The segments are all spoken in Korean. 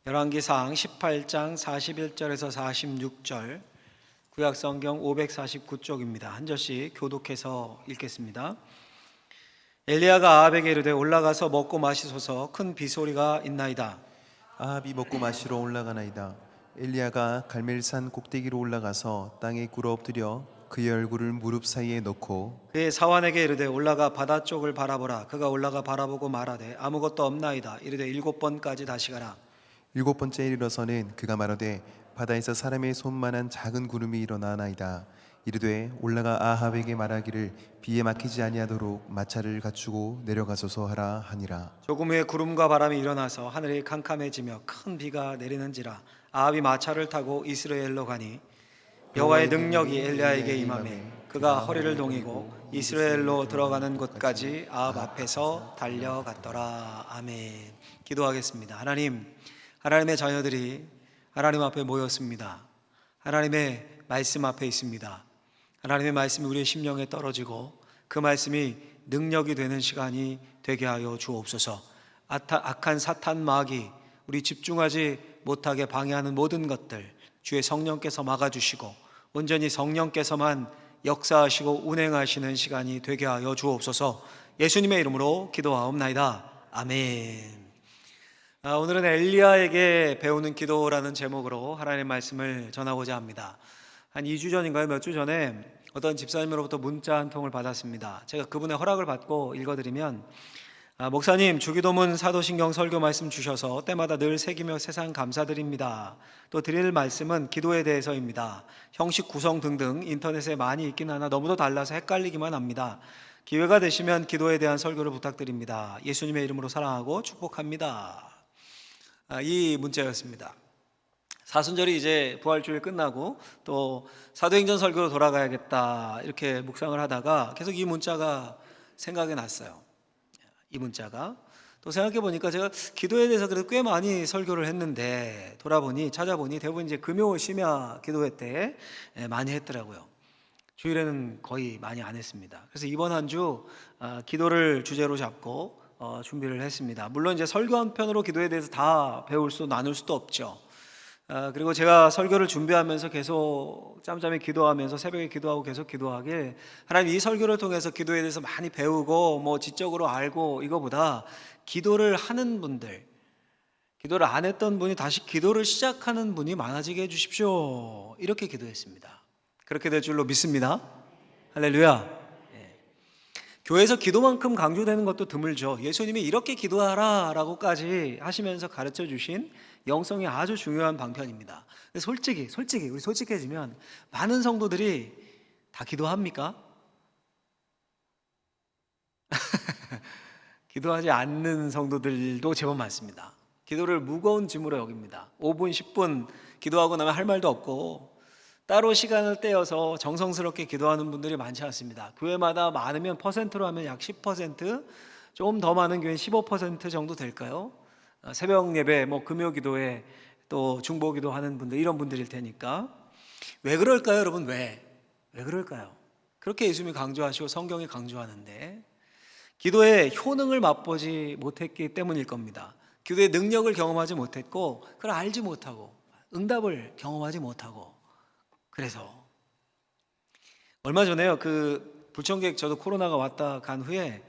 열왕기상 18장 41절에서 46절, 구약성경 549쪽입니다. 한 절씩 교독해서 읽겠습니다. 엘리야가 아합에게 이르되 올라가서 먹고 마시소서, 큰 비소리가 있나이다. 아합이 먹고 마시러 올라가나이다. 엘리야가 갈멜산 꼭대기로 올라가서 땅에 꿇어 엎드려 그의 얼굴을 무릎 사이에 넣고 그의 사환에게 이르되 올라가 바다 쪽을 바라보라. 그가 올라가 바라보고 말하되 아무것도 없나이다. 이르되 7번까지 다시 가라. 7번째 이르러서는 그가 말하되 바다에서 사람의 손만한 작은 구름이 일어나나이다. 이르되 올라가 아합에게 말하기를 비에 막히지 아니하도록 마차를 갖추고 내려가소서 하라 하니라. 조금 후에 구름과 바람이 일어나서 하늘이 캄캄해지며 큰 비가 내리는지라. 아합이 마차를 타고 이스라엘로 가니 여호와의 능력이 엘리야에게 임하매 그가 허리를 동이고 이스라엘로 들어가는 곳까지 아합 앞에서 달려갔더라. 아멘. 기도하겠습니다. 하나님의 자녀들이 하나님 앞에 모였습니다. 하나님의 말씀 앞에 있습니다. 하나님의 말씀이 우리의 심령에 떨어지고 그 말씀이 능력이 되는 시간이 되게 하여 주옵소서. 악한 사탄 마귀 우리 집중하지 못하게 방해하는 모든 것들 주의 성령께서 막아주시고 온전히 성령께서만 역사하시고 운행하시는 시간이 되게 하여 주옵소서. 예수님의 이름으로 기도하옵나이다. 아멘. 오늘은 엘리야에게 배우는 기도라는 제목으로 하나님의 말씀을 전하고자 합니다. 한 2주 전인가요? 몇 주 전에 어떤 집사님으로부터 문자 한 통을 받았습니다. 제가 그분의 허락을 받고 읽어드리면, 목사님 주기도문 사도신경 설교 말씀 주셔서 때마다 늘 새기며 세상 감사드립니다. 또 드릴 말씀은 기도에 대해서입니다. 형식 구성 등등 인터넷에 많이 있긴 하나 너무도 달라서 헷갈리기만 합니다. 기회가 되시면 기도에 대한 설교를 부탁드립니다. 예수님의 이름으로 사랑하고 축복합니다. 이 문자였습니다. 사순절이 이제 부활주일 끝나고 또 사도행전 설교로 돌아가야겠다 이렇게 묵상을 하다가 계속 이 문자가 생각이 났어요. 이 문자가 또 생각해 보니까 제가 기도에 대해서 그래도 꽤 많이 설교를 했는데 찾아보니 대부분 이제 금요 심야 기도회 때 많이 했더라고요. 주일에는 거의 많이 안 했습니다. 그래서 이번 한 주 기도를 주제로 잡고 준비를 했습니다. 물론 이제 설교 한 편으로 기도에 대해서 다 나눌 수도 없죠. 그리고 제가 설교를 준비하면서 계속 짬짬이 기도하면서 새벽에 기도하고 계속 기도하길 하나님 이 설교를 통해서 기도에 대해서 많이 배우고 지적으로 알고 이거보다 기도를 하는 분들, 기도를 안 했던 분이 다시 기도를 시작하는 분이 많아지게 해주십시오. 이렇게 기도했습니다. 그렇게 될 줄로 믿습니다. 할렐루야. 교회에서 기도만큼 강조되는 것도 드물죠. 예수님이 이렇게 기도하라 라고까지 하시면서 가르쳐 주신 영성이 아주 중요한 방편입니다. 솔직히 우리 솔직해지면 많은 성도들이 다 기도합니까? 기도하지 않는 성도들도 제법 많습니다. 기도를 무거운 짐으로 여깁니다. 5분 10분 기도하고 나면 할 말도 없고 따로 시간을 떼어서 정성스럽게 기도하는 분들이 많지 않습니다. 교회마다 많으면 퍼센트로 하면 약 10%, 조금 더 많은 교회는 15% 정도 될까요? 새벽 예배, 금요 기도회, 또 중보 기도하는 분들, 이런 분들일 테니까. 왜 그럴까요, 여러분? 왜 그럴까요? 그렇게 예수님이 강조하시고 성경이 강조하는데 기도의 효능을 맛보지 못했기 때문일 겁니다. 기도의 능력을 경험하지 못했고 그걸 알지 못하고 응답을 경험하지 못하고 그래서 얼마 전에요. 불청객 저도 코로나가 왔다 간 후에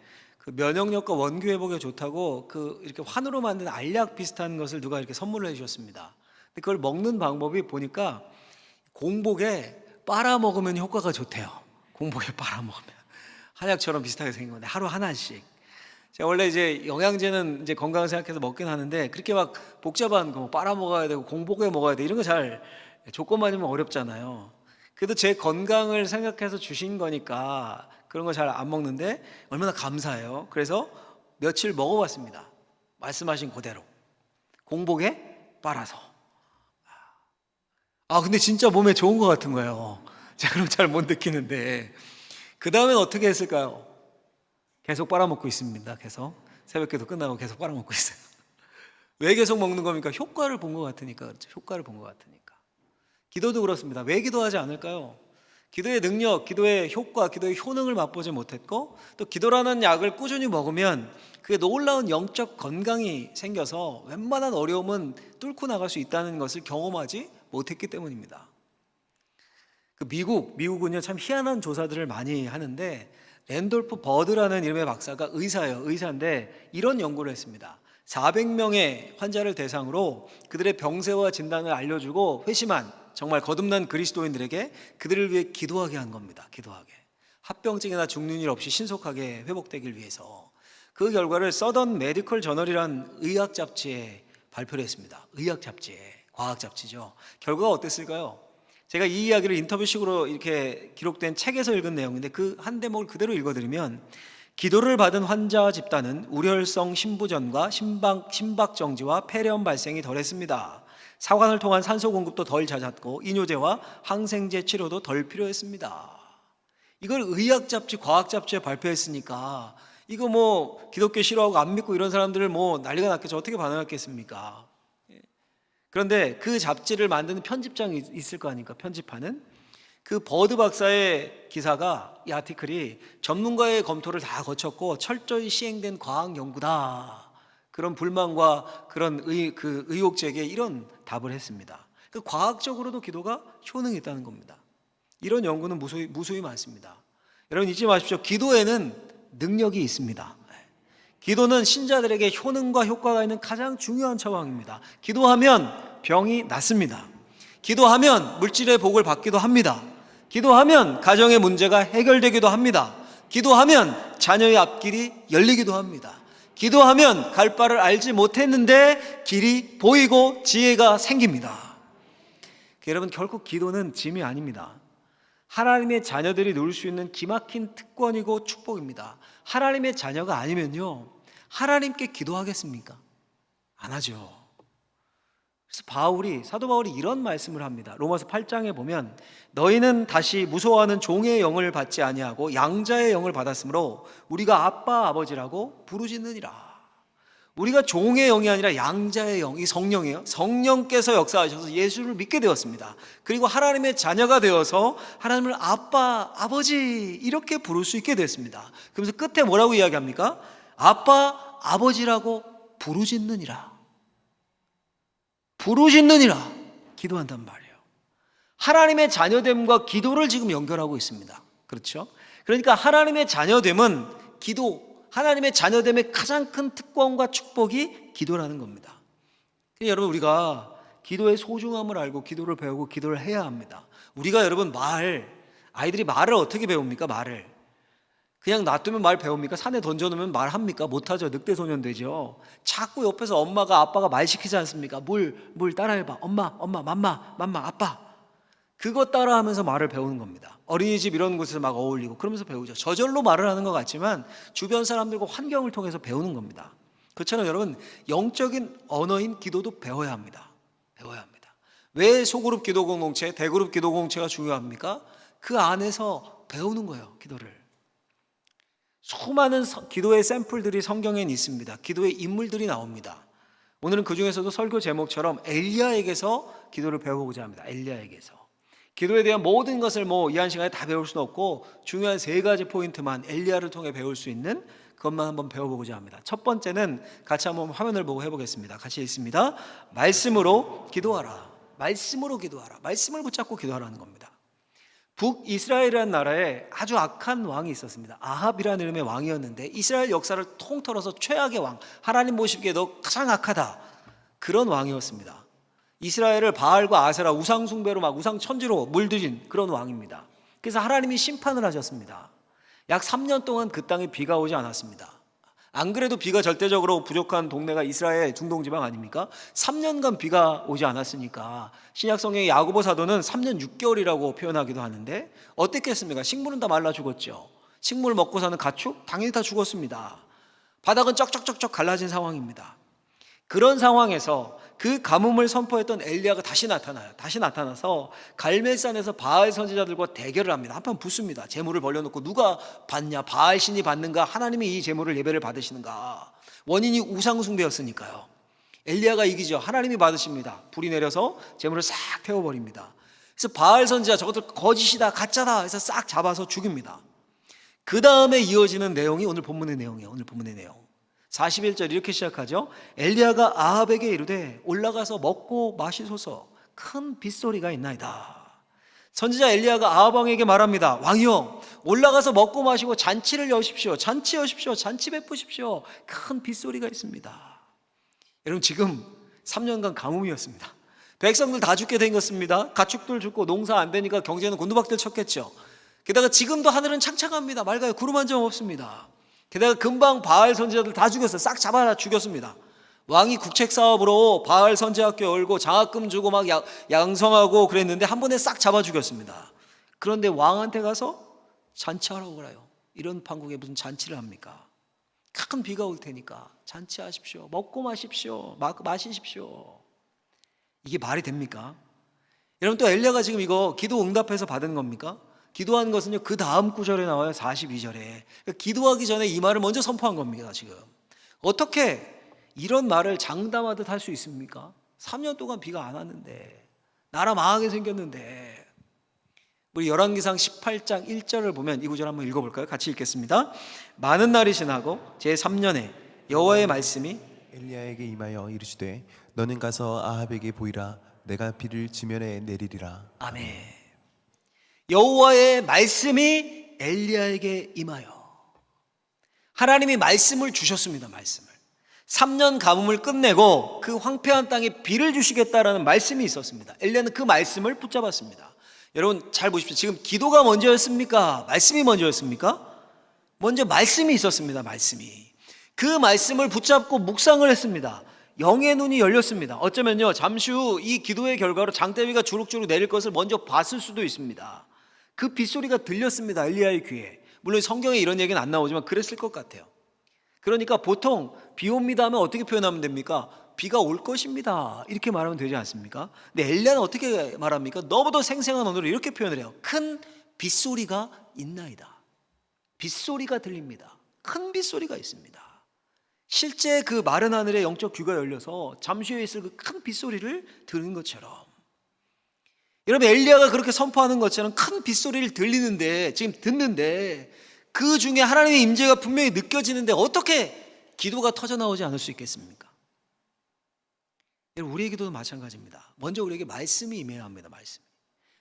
면역력과 원기 회복에 좋다고 이렇게 환으로 만든 알약 비슷한 것을 누가 이렇게 선물을 해주셨습니다. 근데 그걸 먹는 방법이 보니까 공복에 빨아 먹으면 효과가 좋대요. 공복에 빨아 먹으면 한약처럼 비슷하게 생긴 건데 하루 하나씩. 제가 원래 이제 영양제는 이제 건강을 생각해서 먹긴 하는데 그렇게 막 복잡한 거 빨아 먹어야 되고 공복에 먹어야 돼 이런 거 잘 조건 맞으면 어렵잖아요. 그래도 제 건강을 생각해서 주신 거니까 그런 거 잘 안 먹는데 얼마나 감사해요. 그래서 며칠 먹어봤습니다. 말씀하신 그대로 공복에 빨아서. 근데 진짜 몸에 좋은 것 같은 거예요. 제가 그럼 잘 못 느끼는데 그 다음엔 어떻게 했을까요? 계속 빨아먹고 있습니다. 계속 새벽기도 끝나고 계속 빨아먹고 있어요. 왜 계속 먹는 겁니까? 효과를 본 것 같으니까 그렇죠. 효과를 본 것 같으니까. 기도도 그렇습니다. 왜 기도하지 않을까요? 기도의 능력, 기도의 효과, 기도의 효능을 맛보지 못했고, 또 기도라는 약을 꾸준히 먹으면 그게 놀라운 영적 건강이 생겨서 웬만한 어려움은 뚫고 나갈 수 있다는 것을 경험하지 못했기 때문입니다. 미국은요 참 희한한 조사들을 많이 하는데, 랜돌프 버드라는 이름의 박사가 의사인데 이런 연구를 했습니다. 400명의 환자를 대상으로 그들의 병세와 진단을 알려주고 회심한 정말 거듭난 그리스도인들에게 그들을 위해 기도하게 한 겁니다. 기도하게. 합병증이나 죽는 일 없이 신속하게 회복되길 위해서. 그 결과를 서던 메디컬 저널이란 의학 잡지에 발표를 했습니다. 의학 잡지에, 과학 잡지죠. 결과가 어땠을까요? 제가 이 이야기를 인터뷰식으로 이렇게 기록된 책에서 읽은 내용인데 그 한 대목을 그대로 읽어드리면, 기도를 받은 환자 집단은 우려성 심부전과 심박정지와 폐렴 발생이 덜했습니다. 사관을 통한 산소 공급도 덜 잦았고 이뇨제와 항생제 치료도 덜 필요했습니다. 이걸 의학 잡지, 과학 잡지에 발표했으니까 이거 뭐 기독교 싫어하고 안 믿고 이런 사람들을 뭐 난리가 났겠죠. 어떻게 반응했겠습니까? 그런데 그 잡지를 만드는 편집장이 있을 거 아닙니까? 편집하는 그 버드 박사의 기사가, 이 아티클이 전문가의 검토를 다 거쳤고 철저히 시행된 과학 연구다, 그런 불만과 그런 의혹 제기에 이런 답을 했습니다. 과학적으로도 기도가 효능이 있다는 겁니다. 이런 연구는 무수히 많습니다. 여러분 잊지 마십시오. 기도에는 능력이 있습니다. 기도는 신자들에게 효능과 효과가 있는 가장 중요한 처방입니다. 기도하면 병이 낫습니다. 기도하면 물질의 복을 받기도 합니다. 기도하면 가정의 문제가 해결되기도 합니다. 기도하면 자녀의 앞길이 열리기도 합니다. 기도하면 갈 바를 알지 못했는데 길이 보이고 지혜가 생깁니다. 여러분 결코 기도는 짐이 아닙니다. 하나님의 자녀들이 누릴 수 있는 기막힌 특권이고 축복입니다. 하나님의 자녀가 아니면요, 하나님께 기도하겠습니까? 안 하죠. 그래서 사도 바울이 이런 말씀을 합니다. 로마서 8장에 보면, 너희는 다시 무서워하는 종의 영을 받지 아니하고 양자의 영을 받았으므로 우리가 아빠 아버지라고 부르짖느니라. 우리가 종의 영이 아니라 양자의 영, 이 성령이에요. 성령께서 역사하셔서 예수를 믿게 되었습니다. 그리고 하나님의 자녀가 되어서 하나님을 아빠, 아버지 이렇게 부를 수 있게 됐습니다. 그러면서 끝에 뭐라고 이야기합니까? 아빠, 아버지라고 부르짖느니라. 기도한단 말이에요. 하나님의 자녀됨과 기도를 지금 연결하고 있습니다. 그렇죠? 그러니까 하나님의 자녀됨은 하나님의 자녀됨의 가장 큰 특권과 축복이 기도라는 겁니다. 여러분 우리가 기도의 소중함을 알고 기도를 배우고 기도를 해야 합니다. 우리가 여러분 아이들이 말을 어떻게 배웁니까? 말을 그냥 놔두면 말 배웁니까? 산에 던져놓으면 말합니까? 못하죠. 늑대소년 되죠. 자꾸 옆에서 엄마가 아빠가 말 시키지 않습니까? 물 따라해봐. 엄마, 맘마, 아빠. 그거 따라하면서 말을 배우는 겁니다. 어린이집 이런 곳에서 막 어울리고 그러면서 배우죠. 저절로 말을 하는 것 같지만 주변 사람들과 환경을 통해서 배우는 겁니다. 그렇잖아요. 여러분 영적인 언어인 기도도 배워야 합니다. 왜 소그룹 기도 공동체, 대그룹 기도 공동체가 중요합니까? 그 안에서 배우는 거예요. 기도를. 수많은 기도의 샘플들이 성경엔 있습니다. 기도의 인물들이 나옵니다. 오늘은 그 중에서도 설교 제목처럼 엘리야에게서 기도를 배워보고자 합니다. 엘리야에게서. 기도에 대한 모든 것을 이 한 시간에 다 배울 수는 없고 중요한 3가지 포인트만 엘리야를 통해 배울 수 있는 그것만 한번 배워보고자 합니다. 첫 번째는 같이 한번 화면을 보고 해보겠습니다. 같이 읽습니다. 말씀으로 기도하라. 말씀을 붙잡고 기도하라는 겁니다. 북이스라엘이라는 나라에 아주 악한 왕이 있었습니다. 아합이라는 이름의 왕이었는데 이스라엘 역사를 통틀어서 최악의 왕, 하나님 보시기에도 가장 악하다, 그런 왕이었습니다. 이스라엘을 바알과 아세라 우상 숭배로 우상 천지로 물들인 그런 왕입니다. 그래서 하나님이 심판을 하셨습니다. 약 3년 동안 그 땅에 비가 오지 않았습니다. 안 그래도 비가 절대적으로 부족한 동네가 이스라엘 중동지방 아닙니까? 3년간 비가 오지 않았으니까 신약 성경의 야고보 사도는 3년 6개월이라고 표현하기도 하는데 어땠겠습니까? 식물은 다 말라 죽었죠. 식물 먹고 사는 가축? 당연히 다 죽었습니다. 바닥은 쩍쩍쩍쩍 갈라진 상황입니다. 그런 상황에서 그 가뭄을 선포했던 엘리야가 다시 나타나서 갈멜산에서 바알 선지자들과 대결을 합니다. 한판 붙습니다. 제물을 벌려놓고 누가 받냐? 바알 신이 받는가? 하나님이 이 제물을 예배를 받으시는가? 원인이 우상 숭배였으니까요. 엘리야가 이기죠. 하나님이 받으십니다. 불이 내려서 제물을 싹 태워버립니다. 그래서 바알 선지자 저것들 거짓이다, 가짜다 해서 싹 잡아서 죽입니다. 그 다음에 이어지는 내용이 오늘 본문의 내용이에요. 오늘 본문의 내용 41절 이렇게 시작하죠. 엘리야가 아합에게 이르되 올라가서 먹고 마시소서, 큰 빗소리가 있나이다. 선지자 엘리야가 아합 왕에게 말합니다. 왕이여, 올라가서 먹고 마시고 잔치를 여십시오. 잔치 여십시오. 잔치 베푸십시오. 큰 빗소리가 있습니다. 여러분, 지금 3년간 가뭄이었습니다. 백성들 다 죽게 된 것입니다. 가축들 죽고 농사 안 되니까 경제는 곤두박질 쳤겠죠. 게다가 지금도 하늘은 창창합니다. 맑아요. 구름 한 점 없습니다. 게다가 금방 바알 선지자들 다 죽였어요. 싹 잡아 죽였습니다. 왕이 국책 사업으로 바알 선지학교 열고 장학금 주고 막 양성하고 그랬는데 한 번에 싹 잡아 죽였습니다. 그런데 왕한테 가서 잔치하라고 그래요. 이런 판국에 무슨 잔치를 합니까? 큰 비가 올 테니까 잔치하십시오. 먹고 마십시오. 마시십시오. 이게 말이 됩니까? 여러분, 또 엘리야가 지금 이거 기도 응답해서 받은 겁니까? 기도한 것은요, 그 다음 구절에 나와요. 42절에. 그러니까 기도하기 전에 이 말을 먼저 선포한 겁니다. 지금 어떻게 이런 말을 장담하듯 할 수 있습니까? 3년 동안 비가 안 왔는데, 나라 망하게 생겼는데. 우리 열왕기상 18장 1절을 보면 이 구절 한번 읽어볼까요? 같이 읽겠습니다. 많은 날이 지나고 제3년에 여호와의 말씀이 엘리야에게 임하여 이르시되 너는 가서 아합에게 보이라. 내가 비를 지면에 내리리라. 아멘. 여호와의 말씀이 엘리야에게 임하여, 하나님이 말씀을 주셨습니다. 말씀을 3년 가뭄을 끝내고 그 황폐한 땅에 비를 주시겠다라는 말씀이 있었습니다. 엘리야는 그 말씀을 붙잡았습니다. 여러분 잘 보십시오. 지금 기도가 먼저였습니까? 말씀이 먼저였습니까? 먼저 말씀이 있었습니다. 말씀이. 그 말씀을 붙잡고 묵상을 했습니다. 영의 눈이 열렸습니다. 어쩌면요, 잠시 후 이 기도의 결과로 장대비가 주룩주룩 내릴 것을 먼저 봤을 수도 있습니다. 그 빗소리가 들렸습니다. 엘리야의 귀에. 물론 성경에 이런 얘기는 안 나오지만 그랬을 것 같아요. 그러니까 보통 비 옵니다 하면 어떻게 표현하면 됩니까? 비가 올 것입니다, 이렇게 말하면 되지 않습니까? 근데 엘리야는 어떻게 말합니까? 너무도 생생한 언어로 이렇게 표현을 해요. 큰 빗소리가 있나이다. 빗소리가 들립니다. 큰 빗소리가 있습니다. 실제 그 마른 하늘에 영적 귀가 열려서 잠시 후에 있을 그 큰 빗소리를 들은 것처럼, 여러분 엘리야가 그렇게 선포하는 것처럼 큰 빗소리를 지금 듣는데 그 중에 하나님의 임재가 분명히 느껴지는데 어떻게 기도가 터져나오지 않을 수 있겠습니까? 우리의 기도도 마찬가지입니다. 먼저 우리에게 말씀이 임해야 합니다.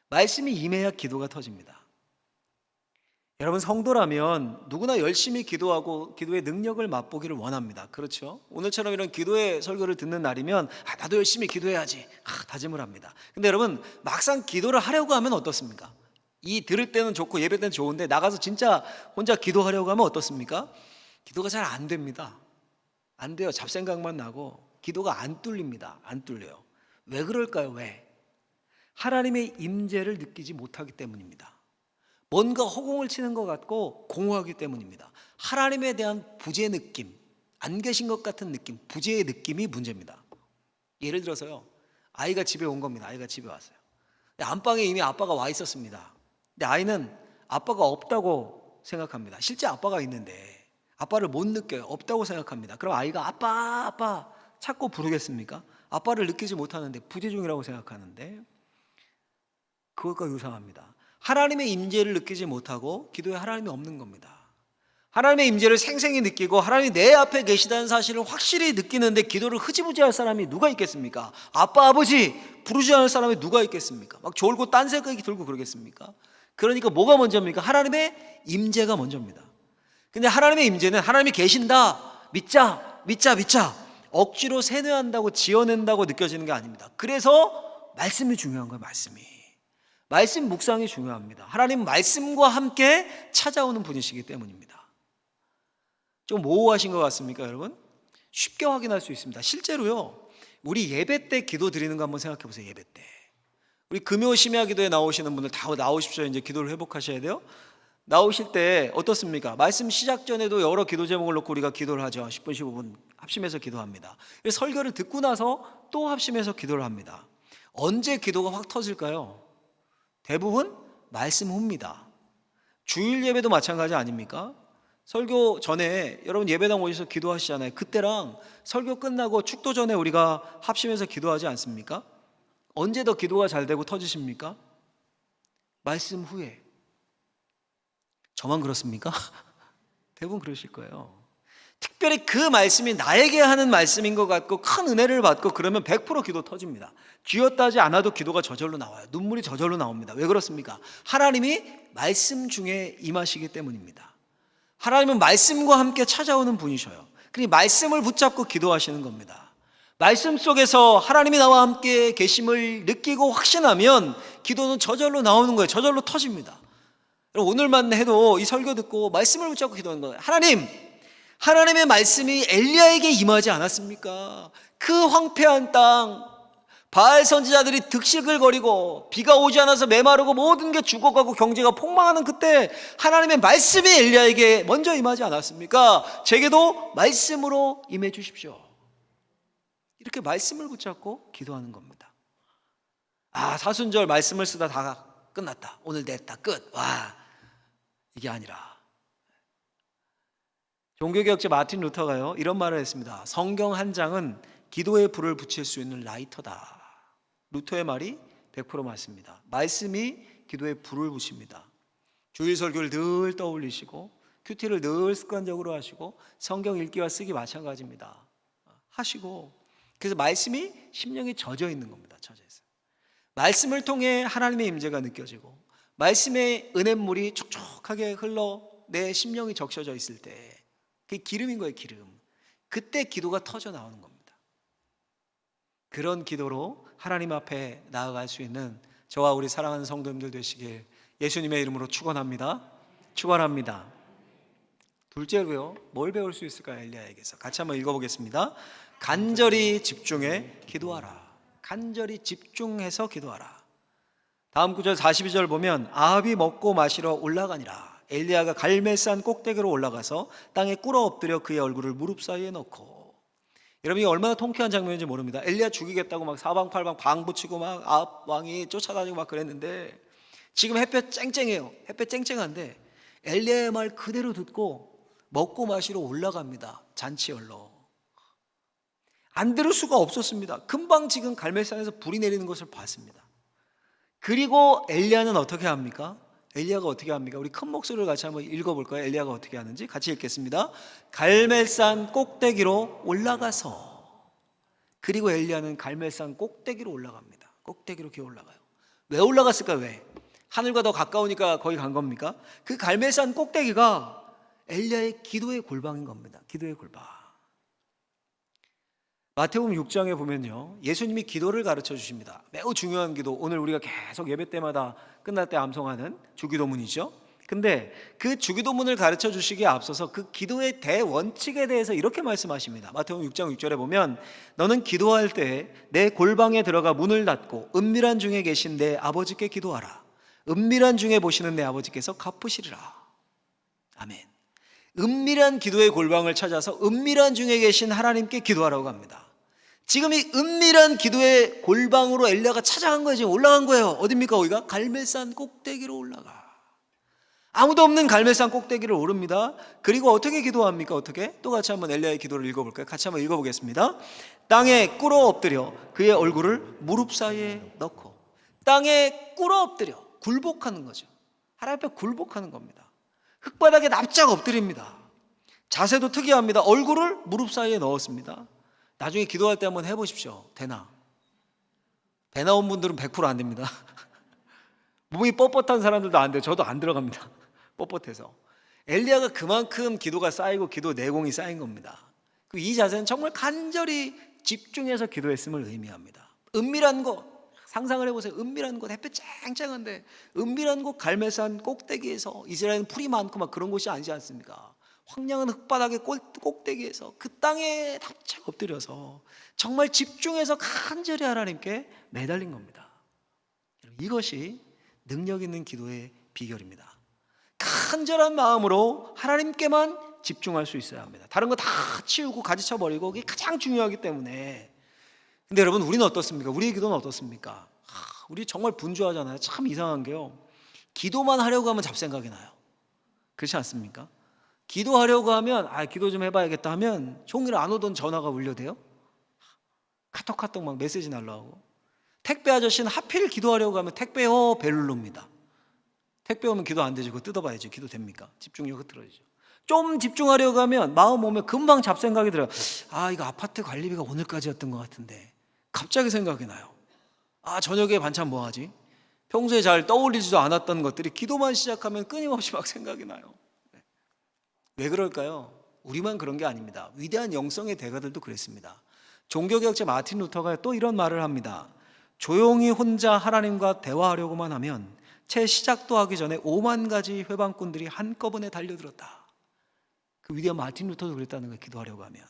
말씀이 임해야 기도가 터집니다. 여러분, 성도라면 누구나 열심히 기도하고 기도의 능력을 맛보기를 원합니다. 그렇죠? 오늘처럼 이런 기도의 설교를 듣는 날이면 나도 열심히 기도해야지 다짐을 합니다. 근데 여러분, 막상 기도를 하려고 하면 어떻습니까? 이 들을 때는 좋고 예배 때는 좋은데 나가서 진짜 혼자 기도하려고 하면 어떻습니까? 기도가 잘 안 됩니다. 안 돼요. 잡생각만 나고 기도가 안 뚫립니다. 안 뚫려요. 왜 그럴까요? 왜? 하나님의 임재를 느끼지 못하기 때문입니다. 뭔가 허공을 치는 것 같고 공허하기 때문입니다. 하나님에 대한 부재 느낌, 안 계신 것 같은 느낌, 부재의 느낌이 문제입니다. 예를 들어서요, 아이가 집에 온 겁니다. 아이가 집에 왔어요. 근데 안방에 이미 아빠가 와 있었습니다. 근데 아이는 아빠가 없다고 생각합니다. 실제 아빠가 있는데 아빠를 못 느껴요. 없다고 생각합니다. 그럼 아이가 아빠 찾고 부르겠습니까? 아빠를 느끼지 못하는데, 부재 중이라고 생각하는데, 그것과 유사합니다. 하나님의 임재를 느끼지 못하고 기도에 하나님이 없는 겁니다. 하나님의 임재를 생생히 느끼고 하나님이 내 앞에 계시다는 사실을 확실히 느끼는데 기도를 흐지부지할 사람이 누가 있겠습니까? 아빠, 아버지 부르지 않을 사람이 누가 있겠습니까? 막 졸고 딴 생각이 들고 그러겠습니까? 그러니까 뭐가 먼저입니까? 하나님의 임재가 먼저입니다. 근데 하나님의 임재는 하나님이 계신다, 믿자 억지로 세뇌한다고 지어낸다고 느껴지는 게 아닙니다. 그래서 말씀이 중요한 거예요. 말씀 묵상이 중요합니다. 하나님 말씀과 함께 찾아오는 분이시기 때문입니다. 좀 모호하신 것 같습니까, 여러분? 쉽게 확인할 수 있습니다. 실제로요, 우리 예배 때 기도 드리는 거 한번 생각해 보세요. 예배 때 우리 금요 심야 기도에 나오시는 분들 다 나오십시오. 이제 기도를 회복하셔야 돼요. 나오실 때 어떻습니까? 말씀 시작 전에도 여러 기도 제목을 놓고 우리가 기도를 하죠. 10분 15분 합심해서 기도합니다. 설교를 듣고 나서 또 합심해서 기도를 합니다. 언제 기도가 확 터질까요? 대부분 말씀 후입니다. 주일 예배도 마찬가지 아닙니까? 설교 전에 여러분 예배당 오셔서 기도하시잖아요. 그때랑 설교 끝나고 축도 전에 우리가 합심해서 기도하지 않습니까? 언제 더 기도가 잘 되고 터지십니까? 말씀 후에. 저만 그렇습니까? 대부분 그러실 거예요. 특별히 그 말씀이 나에게 하는 말씀인 것 같고 큰 은혜를 받고 그러면 100% 기도 터집니다. 쥐었다지 않아도 기도가 저절로 나와요. 눈물이 저절로 나옵니다. 왜 그렇습니까? 하나님이 말씀 중에 임하시기 때문입니다. 하나님은 말씀과 함께 찾아오는 분이셔요. 그러니 말씀을 붙잡고 기도하시는 겁니다. 말씀 속에서 하나님이 나와 함께 계심을 느끼고 확신하면 기도는 저절로 나오는 거예요. 저절로 터집니다. 오늘만 해도 이 설교 듣고 말씀을 붙잡고 기도하는 거예요. 하나님의 말씀이 엘리야에게 임하지 않았습니까? 그 황폐한 땅, 바알 선지자들이 득실글거리고 비가 오지 않아서 메마르고 모든 게 죽어가고 경제가 폭망하는 그때 하나님의 말씀이 엘리야에게 먼저 임하지 않았습니까? 제게도 말씀으로 임해 주십시오. 이렇게 말씀을 붙잡고 기도하는 겁니다. 사순절 말씀을 쓰다 다 끝났다. 오늘 냈다. 끝. 와, 이게 아니라 종교개혁자 마틴 루터가요 이런 말을 했습니다. 성경 한 장은 기도의 불을 붙일 수 있는 라이터다. 루터의 말이 100% 맞습니다. 말씀이 기도의 불을 붙입니다. 주일 설교를 늘 떠올리시고 큐티를 늘 습관적으로 하시고 성경 읽기와 쓰기 마찬가지입니다. 하시고 그래서 말씀이 심령에 젖어 있는 겁니다. 젖어 있어요. 말씀을 통해 하나님의 임재가 느껴지고 말씀의 은혜물이 촉촉하게 흘러 내 심령이 적셔져 있을 때 그게 기름인 거예요. 기름. 그때 기도가 터져 나오는 겁니다. 그런 기도로 하나님 앞에 나아갈 수 있는 저와 우리 사랑하는 성도님들 되시길 예수님의 이름으로 축원합니다. 축원합니다. 둘째로요, 뭘 배울 수 있을까요? 엘리야에게서 같이 한번 읽어보겠습니다. 간절히 집중해 기도하라. 간절히 집중해서 기도하라. 다음 구절 42절 보면 아합이 먹고 마시러 올라가니라. 엘리야가 갈멜산 꼭대기로 올라가서 땅에 꿇어 엎드려 그의 얼굴을 무릎 사이에 넣고. 여러분 이 얼마나 통쾌한 장면인지 모릅니다. 엘리야 죽이겠다고 막 사방팔방 방 붙이고 막 아합 왕이 쫓아다니고 막 그랬는데 지금 햇볕 쨍쨍해요. 햇볕 쨍쨍한데 엘리야의 말 그대로 듣고 먹고 마시러 올라갑니다. 잔치열로. 안 들을 수가 없었습니다. 금방 지금 갈멜산에서 불이 내리는 것을 봤습니다. 그리고 엘리야는 어떻게 합니까? 엘리야가 어떻게 합니까? 우리 큰 목소리를 같이 한번 읽어볼까요? 엘리야가 어떻게 하는지 같이 읽겠습니다. 갈멜산 꼭대기로 올라가서. 그리고 엘리야는 갈멜산 꼭대기로 올라갑니다. 꼭대기로 기어 올라가요. 왜 올라갔을까요? 왜? 하늘과 더 가까우니까 거기 간 겁니까? 그 갈멜산 꼭대기가 엘리야의 기도의 골방인 겁니다. 기도의 골방. 마태복음 6장에 보면요 예수님이 기도를 가르쳐 주십니다. 매우 중요한 기도, 오늘 우리가 계속 예배 때마다 끝날 때 암송하는 주기도문이죠. 근데 그 주기도문을 가르쳐 주시기에 앞서서 그 기도의 대원칙에 대해서 이렇게 말씀하십니다. 마태복음 6장 6절에 보면 너는 기도할 때 내 골방에 들어가 문을 닫고 은밀한 중에 계신 내 아버지께 기도하라. 은밀한 중에 보시는 내 아버지께서 갚으시리라. 아멘. 은밀한 기도의 골방을 찾아서 은밀한 중에 계신 하나님께 기도하라고 합니다. 지금 이 은밀한 기도의 골방으로 엘리야가 찾아간 거예요. 지금 올라간 거예요. 어딥니까? 거기가 갈멜산 꼭대기로 올라가. 아무도 없는 갈멜산 꼭대기를 오릅니다. 그리고 어떻게 기도합니까? 어떻게? 또 같이 한번 엘리야의 기도를 읽어볼까요? 같이 한번 읽어보겠습니다. 땅에 꿇어 엎드려 그의 얼굴을 무릎 사이에 넣고. 땅에 꿇어 엎드려 굴복하는 거죠. 하나님 앞에 굴복하는 겁니다. 흙바닥에 납작 엎드립니다. 자세도 특이합니다. 얼굴을 무릎 사이에 넣었습니다. 나중에 기도할 때 한번 해보십시오. 되나 온 분들은 100% 안 됩니다. 몸이 뻣뻣한 사람들도 안 돼요. 저도 안 들어갑니다. 뻣뻣해서. 엘리야가 그만큼 기도가 쌓이고 기도 내공이 쌓인 겁니다. 이 자세는 정말 간절히 집중해서 기도했음을 의미합니다. 은밀한 곳, 상상을 해보세요. 은밀한 곳, 햇볕 쨍쨍한데 은밀한 곳 갈멜산 꼭대기에서, 이스라엘은 풀이 많고 막 그런 곳이 아니지 않습니까? 황량한 흙바닥의 꼭대기에서 그 땅에 납작 엎드려서 정말 집중해서 간절히 하나님께 매달린 겁니다. 이것이 능력 있는 기도의 비결입니다. 간절한 마음으로 하나님께만 집중할 수 있어야 합니다. 다른 거 다 치우고 가지쳐버리고 그게 가장 중요하기 때문에. 근데 여러분 우리는 어떻습니까? 우리의 기도는 어떻습니까? 우리 정말 분주하잖아요. 참 이상한 게요, 기도만 하려고 하면 잡생각이 나요. 그렇지 않습니까? 기도하려고 하면 기도 좀 해봐야겠다 하면 종일 안 오던 전화가 울려대요. 카톡 막 메시지 날라오고. 택배 아저씨는 하필 기도하려고 하면 택배요 벨룰 옵니다. 택배 오면 기도 안 되죠. 그거 뜯어봐야죠. 기도 됩니까? 집중력 흐트러지죠. 좀 집중하려고 하면 마음 오면 금방 잡생각이 들어요. 아, 이거 아파트 관리비가 오늘까지였던 것 같은데 갑자기 생각이 나요. 아, 저녁에 반찬 뭐 하지? 평소에 잘 떠올리지도 않았던 것들이 기도만 시작하면 끊임없이 막 생각이 나요. 왜 그럴까요? 우리만 그런 게 아닙니다. 위대한 영성의 대가들도 그랬습니다. 종교개혁자 마틴 루터가 또 이런 말을 합니다. 조용히 혼자 하나님과 대화하려고만 하면 채 시작도 하기 전에 5만 가지 회방꾼들이 한꺼번에 달려들었다. 그 위대한 마틴 루터도 그랬다는 거예요. 기도하려고 하면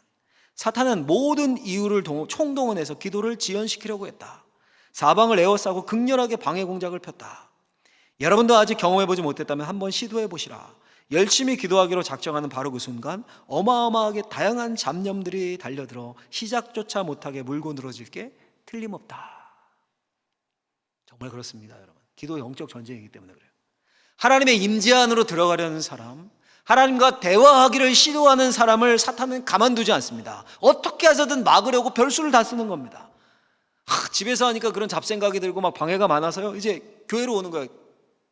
사탄은 모든 이유를 총동원해서 기도를 지연시키려고 했다. 사방을 에워싸고 극렬하게 방해 공작을 폈다. 여러분도 아직 경험해보지 못했다면 한번 시도해 보시라. 열심히 기도하기로 작정하는 바로 그 순간 어마어마하게 다양한 잡념들이 달려들어 시작조차 못하게 물고 늘어질 게 틀림없다. 정말 그렇습니다, 여러분. 기도 영적 전쟁이기 때문에 그래요. 하나님의 임재 안으로 들어가려는 사람, 하나님과 대화하기를 시도하는 사람을 사탄은 가만두지 않습니다. 어떻게 해서든 막으려고 별수를 다 쓰는 겁니다. 집에서 하니까 그런 잡생각이 들고 막 방해가 많아서요, 이제 교회로 오는 거예요.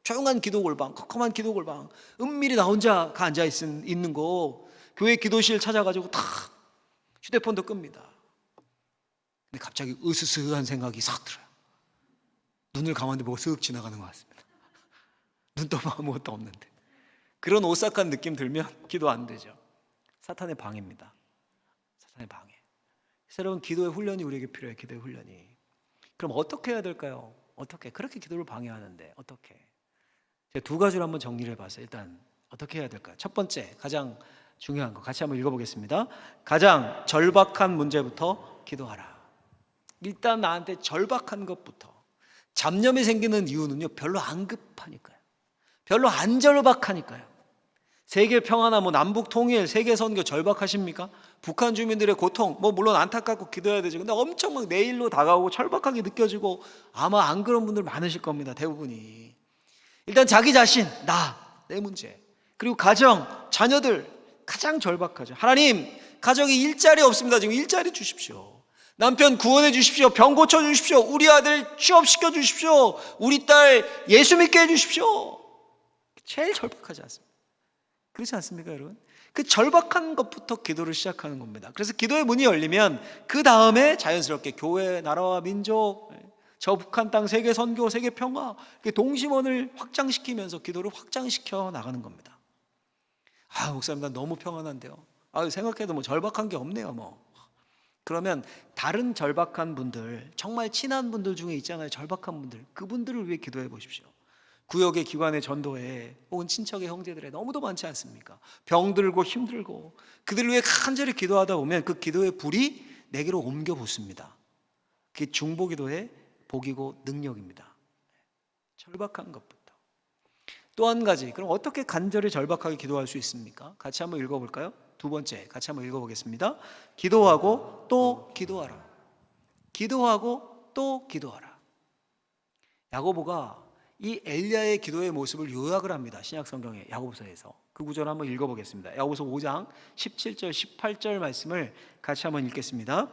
조용한 기도 골방, 컴컴한 기도 골방, 은밀히 나 혼자 앉아 있는 거, 교회 기도실 찾아가지고 탁 휴대폰도 끕니다. 근데 갑자기 으스스한 생각이 싹 들어요. 눈을 가만히 보고 쓱 지나가는 것 같습니다. 눈 떠봐 아무것도 없는데. 그런 오싹한 느낌 들면 기도 안 되죠. 사탄의 방해입니다. 사탄의 방해. 그래서 여러분, 기도의 훈련이 우리에게 필요해요. 기도의 훈련이. 그럼 어떻게 해야 될까요? 어떻게? 그렇게 기도를 방해하는데 어떻게? 제가 두 가지로 한번 정리를 해봤어요. 일단 어떻게 해야 될까요? 첫 번째, 가장 중요한 거 같이 한번 읽어보겠습니다. 가장 절박한 문제부터 기도하라. 일단 나한테 절박한 것부터. 잡념이 생기는 이유는요, 별로 안 급하니까요. 별로 안 절박하니까요. 세계 평화나 남북 통일, 세계 선교 절박하십니까? 북한 주민들의 고통, 물론 안타깝고 기도해야 되죠. 근데 엄청 막 내일로 다가오고 절박하게 느껴지고 아마 안 그런 분들 많으실 겁니다. 대부분이. 일단 자기 자신, 내 문제, 그리고 가정, 자녀들 가장 절박하죠. 하나님, 가정이 일자리 없습니다. 지금 일자리 주십시오. 남편 구원해 주십시오. 병 고쳐 주십시오. 우리 아들 취업시켜 주십시오. 우리 딸 예수 믿게 해 주십시오. 제일 절박하지 않습니까? 그렇지 않습니까, 여러분? 그 절박한 것부터 기도를 시작하는 겁니다. 그래서 기도의 문이 열리면 그 다음에 자연스럽게 교회, 나라와 민족, 저 북한 땅 세계 선교, 세계 평화, 동심원을 확장시키면서 기도를 확장시켜 나가는 겁니다. 목사님, 난 너무 평안한데요. 생각해도 절박한 게 없네요. 그러면 다른 절박한 분들, 정말 친한 분들 중에 있잖아요. 절박한 분들, 그분들을 위해 기도해 보십시오. 구역의 기관의 전도회, 혹은 친척의 형제들의 너무도 많지 않습니까? 병들고 힘들고 그들을 위해 간절히 기도하다 보면 그 기도의 불이 내게로 옮겨 붙습니다. 그게 중보기도의 복이고 능력입니다. 절박한 것부터. 또 한 가지, 그럼 어떻게 간절히 절박하게 기도할 수 있습니까? 같이 한번 읽어볼까요? 두 번째, 같이 한번 읽어보겠습니다. 기도하고 또 기도하라. 기도하고 또 기도하라. 야고보가 이 엘리야의 기도의 모습을 요약을 합니다. 신약 성경의 야고보서에서. 그 구절 한번 읽어보겠습니다. 야고보서 5장 17절 18절 말씀을 같이 한번 읽겠습니다.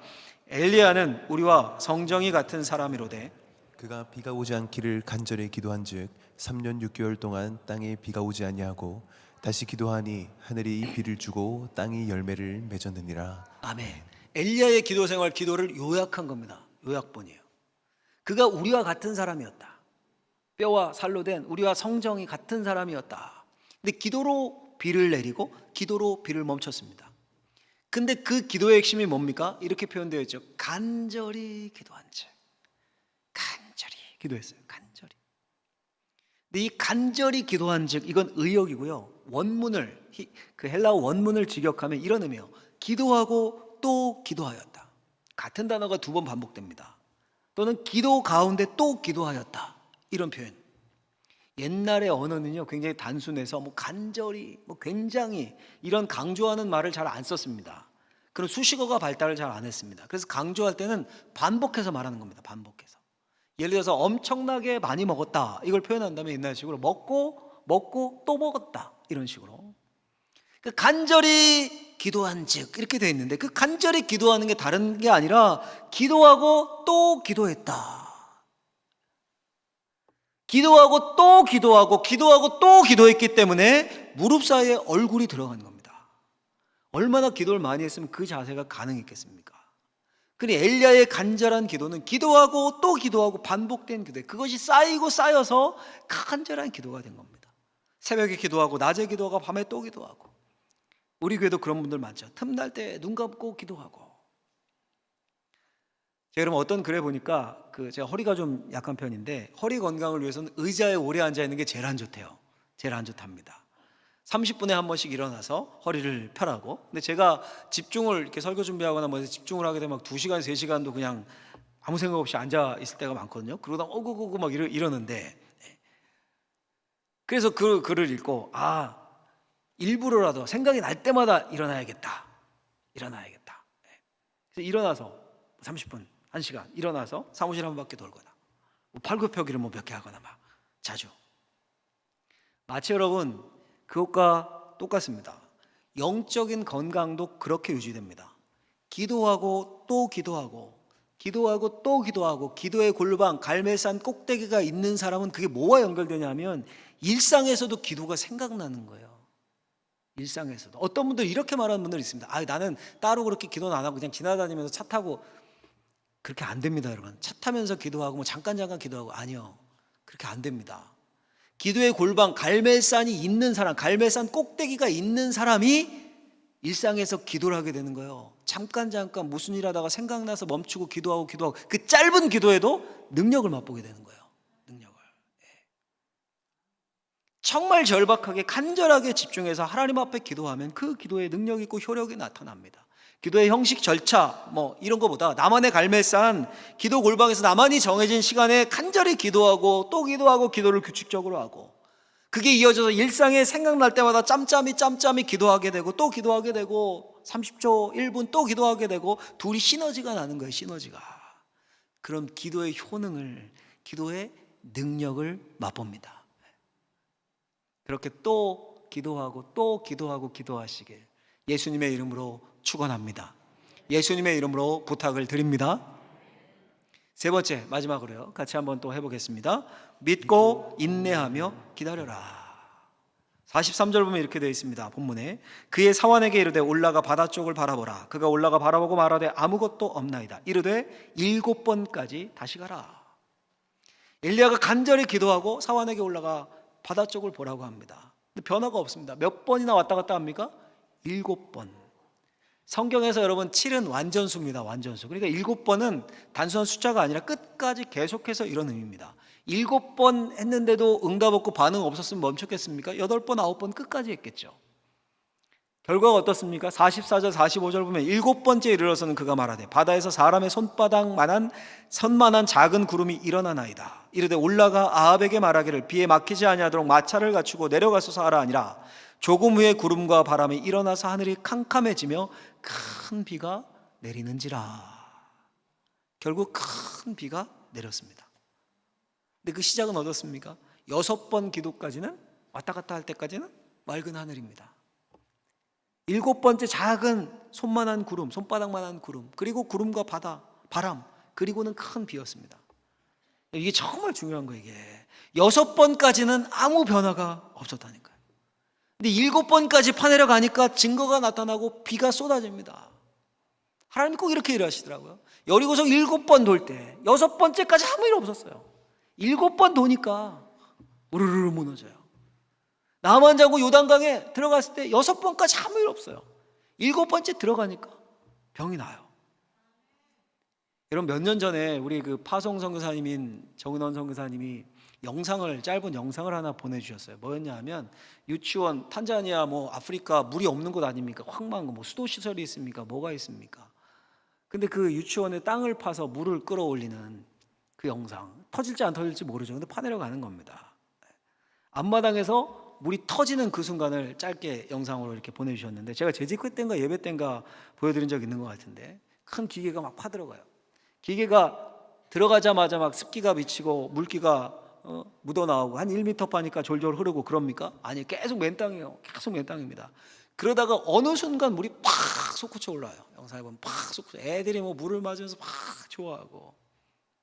엘리야는 우리와 성정이 같은 사람이로되 그가 비가 오지 않기를 간절히 기도한즉 3년 6개월 동안 땅에 비가 오지 아니하고 다시 기도하니 하늘이 이 비를 주고 땅이 열매를 맺었느니라. 아멘. 엘리야의 기도 생활, 기도를 요약한 겁니다. 요약본이에요. 그가 우리와 같은 사람이었다. 뼈와 살로 된 우리와 성정이 같은 사람이었다. 근데 기도로 비를 내리고 기도로 비를 멈췄습니다. 근데 그 기도의 핵심이 뭡니까? 이렇게 표현되어 있죠. 간절히 기도한 즉. 간절히 기도했어요. 간절히. 근데 이 간절히 기도한 즉, 이건 의역이고요. 원문을, 그 헬라어 원문을 직역하면 이런 의미예요. 기도하고 또 기도하였다. 같은 단어가 두 번 반복됩니다. 또는 기도 가운데 또 기도하였다. 이런 표현. 옛날의 언어는요, 굉장히 단순해서 간절히, 굉장히 이런 강조하는 말을 잘 안 썼습니다. 그런 수식어가 발달을 잘 안 했습니다. 그래서 강조할 때는 반복해서 말하는 겁니다. 반복해서. 예를 들어서 엄청나게 많이 먹었다, 이걸 표현한다면 옛날식으로 먹고 또 먹었다, 이런 식으로. 그 간절히 기도한 즉, 이렇게 되어 있는데 그 간절히 기도하는 게 다른 게 아니라 기도하고 또 기도했다. 기도하고 또 기도하고 기도하고 또 기도했기 때문에 무릎 사이에 얼굴이 들어간 겁니다. 얼마나 기도를 많이 했으면 그 자세가 가능했겠습니까? 그러니 엘리야의 간절한 기도는 기도하고 또 기도하고 반복된 기도, 그것이 쌓이고 쌓여서 간절한 기도가 된 겁니다. 새벽에 기도하고 낮에 기도하고 밤에 또 기도하고. 우리 교회도 그런 분들 많죠. 틈날 때 눈 감고 기도하고. 제가 그럼 어떤 글에 보니까 제가 허리가 좀 약한 편인데 허리 건강을 위해서는 의자에 오래 앉아 있는 게 제일 안 좋대요. 제일 안 좋답니다. 30분에 한 번씩 일어나서 허리를 펴라고. 근데 제가 집중을 이렇게 설교 준비하거나 뭐 집중을 하게 되면 막 2시간, 3시간도 그냥 아무 생각 없이 앉아 있을 때가 많거든요. 그러다 어구구구 막 이러는데, 그래서 그 글을 읽고 일부러라도 생각이 날 때마다 일어나야겠다. 그래서 일어나서 30분, 1시간 일어나서 사무실 한 바퀴 돌거나 팔굽혀펴기를 몇 개 하거나 막 자주. 마치 여러분 그것과 똑같습니다. 영적인 건강도 그렇게 유지됩니다. 기도하고 또 기도하고 기도하고 또 기도하고 기도의 골방 갈멜산 꼭대기가 있는 사람은 그게 뭐와 연결되냐면 일상에서도 기도가 생각나는 거예요. 일상에서도. 어떤 분들 이렇게 말하는 분들이 있습니다. 나는 따로 그렇게 기도는 안 하고 그냥 지나다니면서 차 타고. 그렇게 안 됩니다, 여러분. 차 타면서 기도하고 뭐 잠깐 기도하고, 아니요, 그렇게 안 됩니다. 기도의 골방 갈멜산이 있는 사람, 갈멜산 꼭대기가 있는 사람이 일상에서 기도를 하게 되는 거예요. 잠깐 무슨 일 하다가 생각나서 멈추고 기도하고 그 짧은 기도에도 능력을 맛보게 되는 거예요. 능력을. 정말 절박하게 간절하게 집중해서 하나님 앞에 기도하면 그 기도에 능력 있고 효력이 나타납니다. 기도의 형식 절차 이런 거보다 나만의 갈멜산 기도 골방에서 나만이 정해진 시간에 간절히 기도하고 또 기도하고 기도를 규칙적으로 하고, 그게 이어져서 일상에 생각날 때마다 짬짬이 기도하게 되고 또 기도하게 되고 30초 1분 또 기도하게 되고 둘이 시너지가 나는 거예요. 시너지가. 그럼 기도의 효능을, 기도의 능력을 맛봅니다. 그렇게 또 기도하고 기도하시길 예수님의 이름으로 축원합니다. 예수님의 이름으로 부탁을 드립니다. 세 번째, 마지막으로요. 같이 한번 또 해보겠습니다. 믿고 인내하며 기다려라. 43절 보면 이렇게 되어 있습니다. 본문에 그의 사환에게 이르되 올라가 바다 쪽을 바라보라. 그가 올라가 바라보고 말하되 아무것도 없나이다. 이르되 7번까지 다시 가라. 엘리야가 간절히 기도하고 사환에게 올라가 바다 쪽을 보라고 합니다. 근데 변화가 없습니다. 몇 번이나 왔다 갔다 합니까? 7번. 성경에서 여러분 7은 완전수입니다. 완전수. 그러니까 7번은 단순한 숫자가 아니라 끝까지 계속해서 이런 의미입니다. 7번 했는데도 응답 없고 반응 없었으면 멈췄겠습니까? 8번, 9번 끝까지 했겠죠. 결과가 어떻습니까? 44절, 45절 보면 7번째 이르러서는 그가 말하되 바다에서 사람의 손만한 작은 구름이 일어나나이다. 이르되 올라가 아합에게 말하기를 비에 막히지 아니하도록 마차를 갖추고 내려가소서 하라 하니라. 조금 후에 구름과 바람이 일어나서 하늘이 캄캄해지며 큰 비가 내리는지라. 결국 큰 비가 내렸습니다. 근데 그 시작은 어떻습니까? 6번 기도까지는, 왔다 갔다 할 때까지는 맑은 하늘입니다. 7번째 작은 손만한 구름, 손바닥만한 구름, 그리고 구름과 바람, 그리고는 큰 비였습니다. 이게 정말 중요한 거예요. 이게 6번까지는 아무 변화가 없었다니까요. 근데 7번까지 파내려 가니까 증거가 나타나고 비가 쏟아집니다. 하나님이 꼭 이렇게 일하시더라고요. 여리고성 7번 돌 때 6번째까지 아무 일 없었어요. 7번 도니까 우르르 무너져요. 나만 자고 요단강에 들어갔을 때 6번까지 아무 일 없어요. 7번째 들어가니까 병이 나요. 여러분, 몇 년 전에 우리 그 파송 선교사님인 정은원 선교사님이 짧은 영상을 하나 보내주셨어요. 뭐였냐 하면 유치원, 탄자니아 아프리카 물이 없는 곳 아닙니까? 황망한 거 수도 시설이 있습니까? 뭐가 있습니까? 근데 그 유치원에 땅을 파서 물을 끌어올리는 그 영상, 터질지 안 터질지 모르죠. 근데 파내려 가는 겁니다. 앞마당에서 물이 터지는 그 순간을 짧게 영상으로 이렇게 보내주셨는데, 제가 재직회 때인가 예배 때인가 보여드린 적 있는 것 같은데, 큰 기계가 막 파들어가요. 기계가 들어가자마자 막 습기가 미치고 물기가 묻어나오고 한 1m 파니까 졸졸 흐르고 그럽니까? 아니, 계속 맨땅이에요. 계속 맨땅입니다. 그러다가 어느 순간 물이 팍 솟구쳐 올라와요. 영상에 보면 팍 솟구쳐, 애들이 물을 맞으면서 팍 좋아하고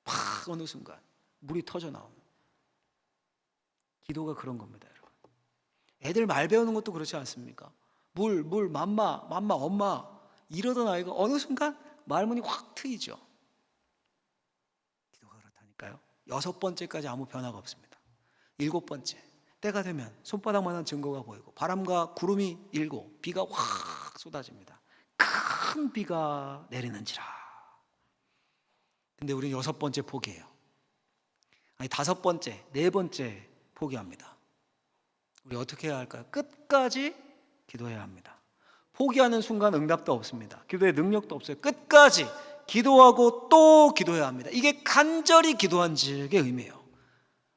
팍 어느 순간 물이 터져 나옵니다. 기도가 그런 겁니다, 여러분. 애들 말 배우는 것도 그렇지 않습니까? 물, 맘마, 엄마 이러던 아이가 어느 순간 말문이 확 트이죠. 기도가 그렇다니까요. 6번째까지 아무 변화가 없습니다. 7번째 때가 되면 손바닥만한 증거가 보이고 바람과 구름이 일고 비가 확 쏟아집니다. 큰 비가 내리는지라. 근데 우리는 6번째 포기해요. 아니 5번째, 4번째 포기합니다. 우리 어떻게 해야 할까요? 끝까지 기도해야 합니다. 포기하는 순간 응답도 없습니다. 기도의 능력도 없어요. 끝까지 기도하고 또 기도해야 합니다. 이게 간절히 기도한 즉의 의미예요.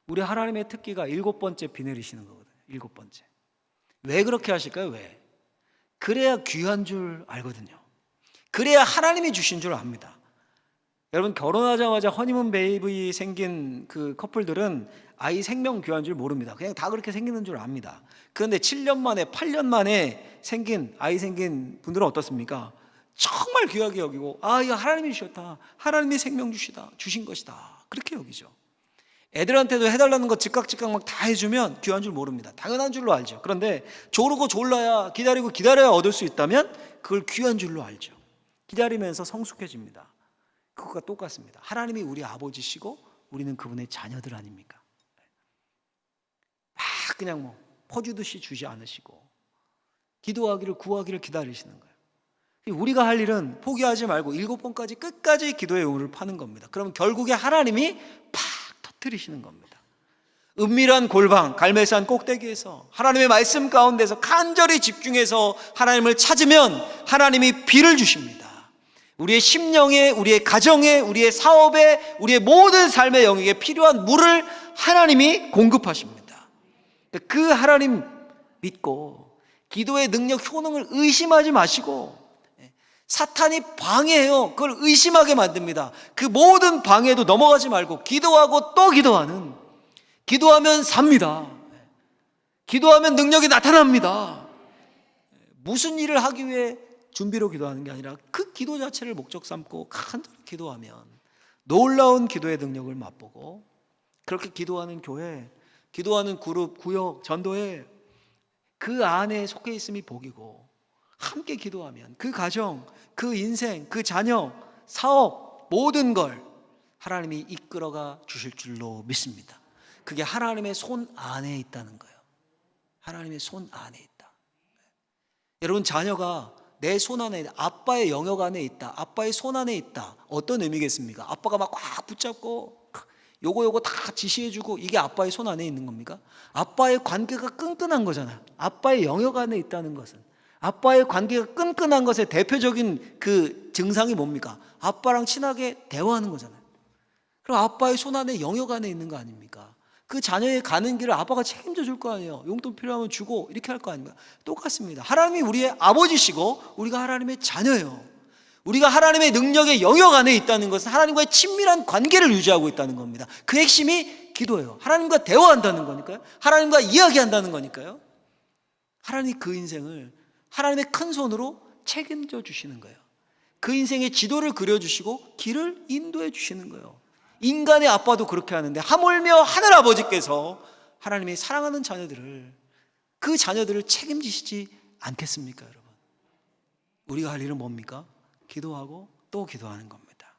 우리 하나님의 특기가 7번째 비 내리시는 거거든요. 7번째. 왜 그렇게 하실까요? 왜? 그래야 귀한 줄 알거든요. 그래야 하나님이 주신 줄 압니다. 여러분, 결혼하자마자 허니문 베이비 생긴 그 커플들은 아이 생명 귀한 줄 모릅니다. 그냥 다 그렇게 생기는 줄 압니다. 그런데 7년 만에 8년 만에 생긴 아이 생긴 분들은 어떻습니까? 정말 귀하게 여기고, 아, 이거 하나님이 주셨다, 하나님이 생명 주신 것이다, 그렇게 여기죠. 애들한테도 해달라는 거 즉각 막 다 해주면 귀한 줄 모릅니다. 당연한 줄로 알죠. 그런데 조르고 졸라야, 기다리고 기다려야 얻을 수 있다면 그걸 귀한 줄로 알죠. 기다리면서 성숙해집니다. 그것과 똑같습니다. 하나님이 우리 아버지시고 우리는 그분의 자녀들 아닙니까? 막 그냥 뭐 퍼주듯이 주지 않으시고 기도하기를, 구하기를 기다리시는 거예요. 우리가 할 일은 포기하지 말고 7번까지 끝까지 기도의 의무를 파는 겁니다. 그럼 결국에 하나님이 팍 터뜨리시는 겁니다. 은밀한 골방, 갈멜산 꼭대기에서 하나님의 말씀 가운데서 간절히 집중해서 하나님을 찾으면 하나님이 비를 주십니다. 우리의 심령에, 우리의 가정에, 우리의 사업에, 우리의 모든 삶의 영역에 필요한 물을 하나님이 공급하십니다. 그 하나님 믿고 기도의 능력, 효능을 의심하지 마시고, 사탄이 방해해요. 그걸 의심하게 만듭니다. 그 모든 방해도 넘어가지 말고 기도하고 또 기도하는, 기도하면 삽니다. 기도하면 능력이 나타납니다. 무슨 일을 하기 위해 준비로 기도하는 게 아니라 그 기도 자체를 목적 삼고 간절히 기도하면 놀라운 기도의 능력을 맛보고, 그렇게 기도하는 교회, 기도하는 그룹, 구역, 전도회, 그 안에 속해 있음이 복이고, 함께 기도하면 그 가정, 그 인생, 그 자녀, 사업, 모든 걸 하나님이 이끌어가 주실 줄로 믿습니다. 그게 하나님의 손 안에 있다는 거예요. 하나님의 손 안에 있다. 여러분, 자녀가 내 손 안에 있다, 아빠의 영역 안에 있다, 아빠의 손 안에 있다, 어떤 의미겠습니까? 아빠가 막 꽉 붙잡고 요거 다 지시해주고, 이게 아빠의 손 안에 있는 겁니까? 아빠의 관계가 끈끈한 거잖아요. 아빠의 영역 안에 있다는 것은, 아빠의 관계가 끈끈한 것의 대표적인 그 증상이 뭡니까? 아빠랑 친하게 대화하는 거잖아요. 그럼 아빠의 손 안에, 영역 안에 있는 거 아닙니까? 그 자녀의 가는 길을 아빠가 책임져 줄 거 아니에요. 용돈 필요하면 주고 이렇게 할 거 아닙니까? 똑같습니다. 하나님이 우리의 아버지시고 우리가 하나님의 자녀예요. 우리가 하나님의 능력의 영역 안에 있다는 것은 하나님과의 친밀한 관계를 유지하고 있다는 겁니다. 그 핵심이 기도예요. 하나님과 대화한다는 거니까요. 하나님과 이야기한다는 거니까요. 하나님이 그 인생을 하나님의 큰 손으로 책임져 주시는 거예요. 그 인생의 지도를 그려주시고 길을 인도해 주시는 거예요. 인간의 아빠도 그렇게 하는데 하물며 하늘아버지께서 하나님의 사랑하는 자녀들을, 그 자녀들을 책임지시지 않겠습니까, 여러분? 우리가 할 일은 뭡니까? 기도하고 또 기도하는 겁니다.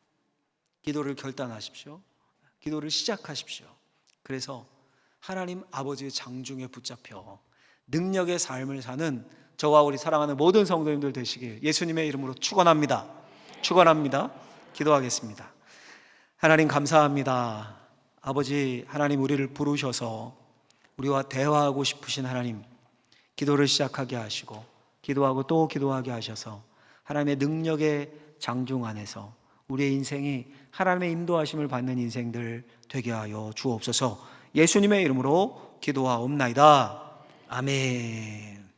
기도를 결단하십시오. 기도를 시작하십시오. 그래서 하나님 아버지의 장중에 붙잡혀 능력의 삶을 사는 저와 우리 사랑하는 모든 성도님들 되시길 예수님의 이름으로 축원합니다. 축원합니다. 기도하겠습니다. 하나님 감사합니다. 아버지 하나님, 우리를 부르셔서 우리와 대화하고 싶으신 하나님, 기도를 시작하게 하시고 기도하고 또 기도하게 하셔서 하나님의 능력의 장중 안에서 우리의 인생이 하나님의 인도하심을 받는 인생들 되게 하여 주옵소서. 예수님의 이름으로 기도하옵나이다. 아멘.